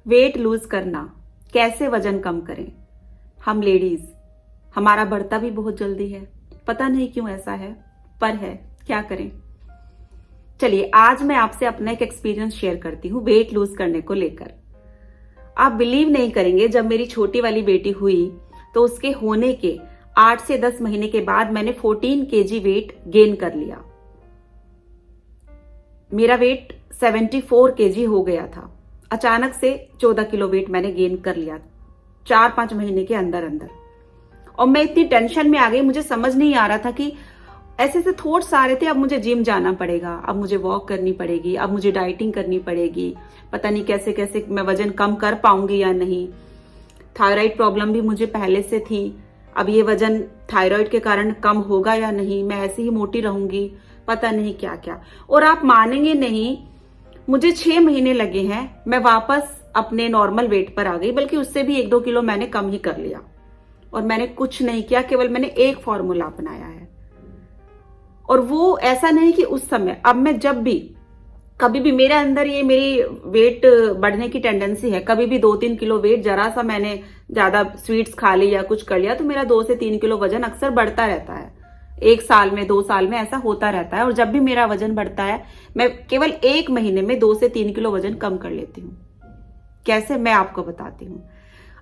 Weight lose करना, कैसे वजन कम करें। हम लेडीज, हमारा बढ़ता भी बहुत जल्दी है, पता नहीं क्यों ऐसा है, पर है, क्या करें। चलिए आज मैं आपसे अपना एक एक्सपीरियंस शेयर करती हूँ वेट लूज करने को लेकर। आप बिलीव नहीं करेंगे, जब मेरी छोटी वाली बेटी हुई तो उसके होने के 8 से 10 महीने के बाद मैंने 14 केजी वेट गेन कर लिया। मेरा वेट 74 केजी हो गया था। अचानक से 14 किलो वेट मैंने गेन कर लिया 4-5 महीने के अंदर अंदर। और मैं इतनी टेंशन में आ गई, मुझे समझ नहीं आ रहा था कि ऐसे ऐसे थॉट्स आ रहे थे, अब मुझे जिम जाना पड़ेगा, अब मुझे वॉक करनी पड़ेगी, अब मुझे डाइटिंग करनी पड़ेगी, पता नहीं कैसे कैसे मैं वजन कम कर पाऊंगी या नहीं। थायराइड प्रॉब्लम भी मुझे पहले से थी, अब ये वजन थायराइड के कारण कम होगा या नहीं, मैं ऐसे ही मोटी रहूंगी, पता नहीं क्या क्या। और आप मानेंगे नहीं, मुझे 6 महीने लगे हैं, मैं वापस अपने नॉर्मल वेट पर आ गई, बल्कि उससे भी 1-2 किलो मैंने कम ही कर लिया। और मैंने कुछ नहीं किया, केवल मैंने एक फॉर्मूला अपनाया है। और वो ऐसा नहीं कि उस समय, अब मैं जब भी कभी भी मेरे अंदर ये मेरी वेट बढ़ने की टेंडेंसी है, कभी भी 2-3 किलो वेट, जरा सा मैंने ज्यादा स्वीट्स खा ली या कुछ कर लिया तो मेरा 2 से 3 किलो वजन अक्सर बढ़ता रहता है। 1 साल में 2 साल में ऐसा होता रहता है। और जब भी मेरा वजन बढ़ता है, मैं केवल 1 महीने में 2 से 3 किलो वजन कम कर लेती हूँ। कैसे, मैं आपको बताती हूँ।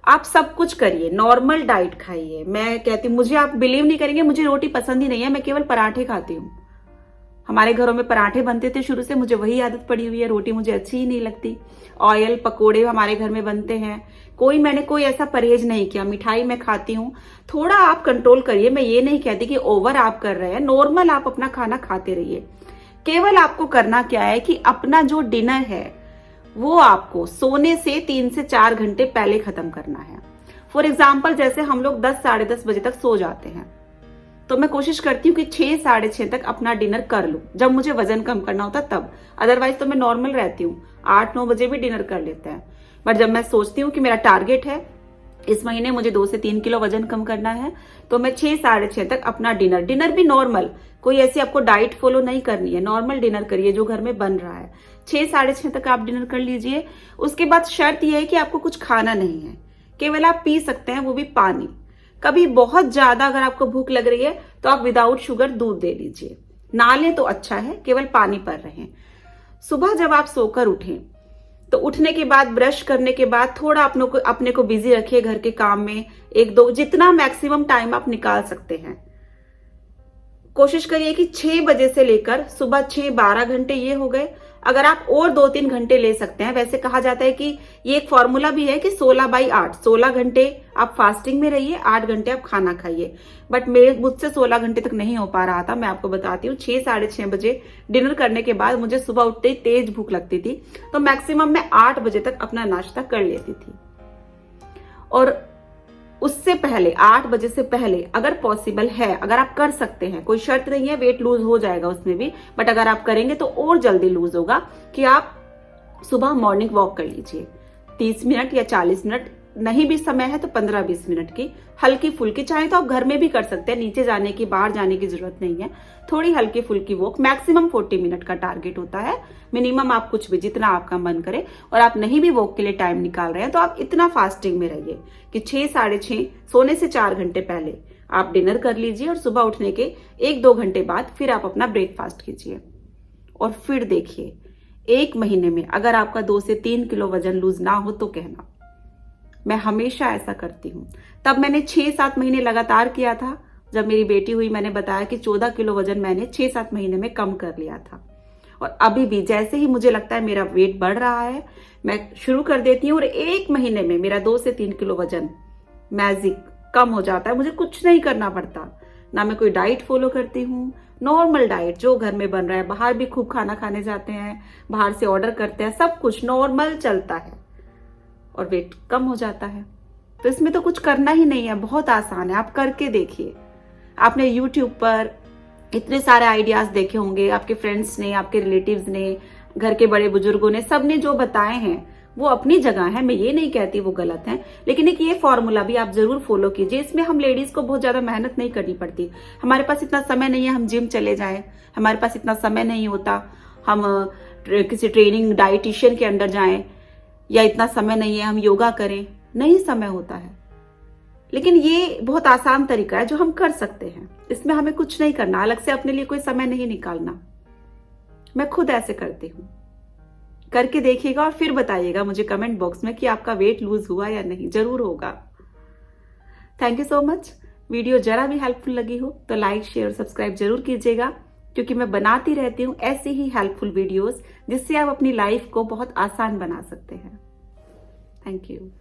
आप सब कुछ करिए, नॉर्मल डाइट खाइए। मैं कहती हूँ, मुझे आप बिलीव नहीं करेंगे, मुझे रोटी पसंद ही नहीं है, मैं केवल पराठे खाती हूँ। हमारे घरों में पराठे बनते थे शुरू से, मुझे वही आदत पड़ी हुई है, रोटी मुझे अच्छी ही नहीं लगती। ऑयल पकोड़े हमारे घर में बनते हैं, मैंने कोई ऐसा परहेज नहीं किया। मिठाई मैं खाती हूँ, थोड़ा आप कंट्रोल करिए। मैं ये नहीं कहती कि ओवर आप कर रहे हैं, नॉर्मल आप अपना खाना खाते रहिए। केवल आपको करना क्या है कि अपना जो डिनर है वो आपको सोने से 3 से 4 घंटे पहले खत्म करना है। फॉर एग्जाम्पल, जैसे हम लोग 10-10:30 बजे तक सो जाते हैं, तो मैं कोशिश करती हूँ कि 6-6:30 तक अपना डिनर कर लूं, जब मुझे वजन कम करना होता तब। अदरवाइज तो मैं नॉर्मल रहती हूँ, 8-9 बजे भी डिनर कर लेते हैं। बट जब मैं सोचती हूँ कि मेरा टारगेट है इस महीने मुझे 2 से 3 किलो वजन कम करना है, तो मैं 6-6:30 तक अपना डिनर भी नॉर्मल, कोई ऐसी आपको डाइट फॉलो नहीं करनी है, नॉर्मल डिनर करिए जो घर में बन रहा है। 6-6:30 तक आप डिनर कर लीजिए। उसके बाद शर्त यह है कि आपको कुछ खाना नहीं है, केवल आप पी सकते हैं, वो भी पानी। कभी बहुत ज्यादा अगर आपको भूख लग रही है तो आप विदाउट शुगर दूध दे लीजिए, ना लें तो अच्छा है, केवल पानी पर रहें। सुबह जब आप सोकर उठें तो उठने के बाद, ब्रश करने के बाद थोड़ा अपने को बिजी रखिए घर के काम में, 1-2 जितना मैक्सिमम टाइम आप निकाल सकते हैं। कोशिश करिए कि 6 बजे से लेकर सुबह 6-12 घंटे ये हो गए। अगर आप और 2-3 घंटे ले सकते हैं, वैसे कहा जाता है कि ये एक फॉर्मूला भी है कि 16/8, 16 घंटे आप फास्टिंग में रहिए, 8 घंटे आप खाना खाइए। बट मुझसे 16 घंटे तक नहीं हो पा रहा था। मैं आपको बताती हूँ, 6-6:30 बजे डिनर करने के बाद मुझे सुबह उठते ही तेज भूख लगती थी, तो मैक्सिमम मैं 8 बजे तक अपना नाश्ता कर लेती थी। और उससे पहले, 8 बजे से पहले अगर पॉसिबल है, अगर आप कर सकते हैं, कोई शर्त नहीं है, वेट लूज हो जाएगा उसमें भी, बट अगर आप करेंगे तो और जल्दी लूज होगा, कि आप सुबह मॉर्निंग वॉक कर लीजिए 30 मिनट या 40 मिनट, नहीं भी समय है तो 15-20 मिनट की हल्की फुल्की। चाहे तो आप घर में भी कर सकते हैं, नीचे जाने की, बाहर जाने की जरूरत नहीं है। थोड़ी हल्की फुल्की वॉक, मैक्सिमम 40 मिनट का टारगेट होता है, मिनिमम आप कुछ भी, जितना आपका मन करे। और आप नहीं भी वॉक के लिए टाइम निकाल रहे हैं तो आप इतना फास्टिंग में रहिए कि 6-6:30 सोने से 4 घंटे पहले आप डिनर कर लीजिए, और सुबह उठने के 1-2 घंटे बाद फिर आप अपना ब्रेकफास्ट कीजिए। और फिर देखिए, 1 महीने में अगर आपका 2 से 3 किलो वजन लूज ना हो तो कहना। मैं हमेशा ऐसा करती हूँ। तब मैंने 6-7 महीने लगातार किया था। जब मेरी बेटी हुई, मैंने बताया कि 14 किलो वजन मैंने 6-7 महीने में कम कर लिया था। और अभी भी जैसे ही मुझे लगता है मेरा वेट बढ़ रहा है, मैं शुरू कर देती हूँ, और 1 महीने में मेरा 2 से 3 किलो वजन मैजिक कम हो जाता है। मुझे कुछ नहीं करना पड़ता, ना मैं कोई डाइट फॉलो करती हूँ, नॉर्मल डाइट जो घर में बन रहा है। बाहर भी खूब खाना खाने जाते हैं, बाहर से ऑर्डर करते हैं, सब कुछ नॉर्मल चलता है और वेट कम हो जाता है। तो इसमें तो कुछ करना ही नहीं है, बहुत आसान है, आप करके देखिए। आपने YouTube पर इतने सारे आइडियाज देखे होंगे, आपके फ्रेंड्स ने, आपके रिलेटिव्स ने, घर के बड़े बुजुर्गों ने, सबने जो बताए हैं वो अपनी जगह है, मैं ये नहीं कहती वो गलत है। लेकिन एक ये फॉर्मूला भी आप जरूर फॉलो कीजिए। इसमें हम लेडीज को बहुत ज्यादा मेहनत नहीं करनी पड़ती। हमारे पास इतना समय नहीं है हम जिम चले जाएं, हमारे पास इतना समय नहीं होता हम किसी ट्रेनिंग डाइटिशियन के अंडर जाएं। या इतना समय नहीं है हम योगा करें, नहीं समय होता है। लेकिन ये बहुत आसान तरीका है जो हम कर सकते हैं। इसमें हमें कुछ नहीं करना, अलग से अपने लिए कोई समय नहीं निकालना। मैं खुद ऐसे करती हूँ, करके देखिएगा और फिर बताइएगा मुझे कमेंट बॉक्स में कि आपका वेट लूज हुआ या नहीं। जरूर होगा। Thank you so much. Video जरा भी हेल्पफुल लगी हो तो लाइक, शेयर, सब्सक्राइब जरूर कीजिएगा, क्योंकि मैं बनाती रहती हूँ ऐसी ही हेल्पफुल वीडियोस जिससे आप अपनी लाइफ को बहुत आसान बना सकते हैं। Thank you.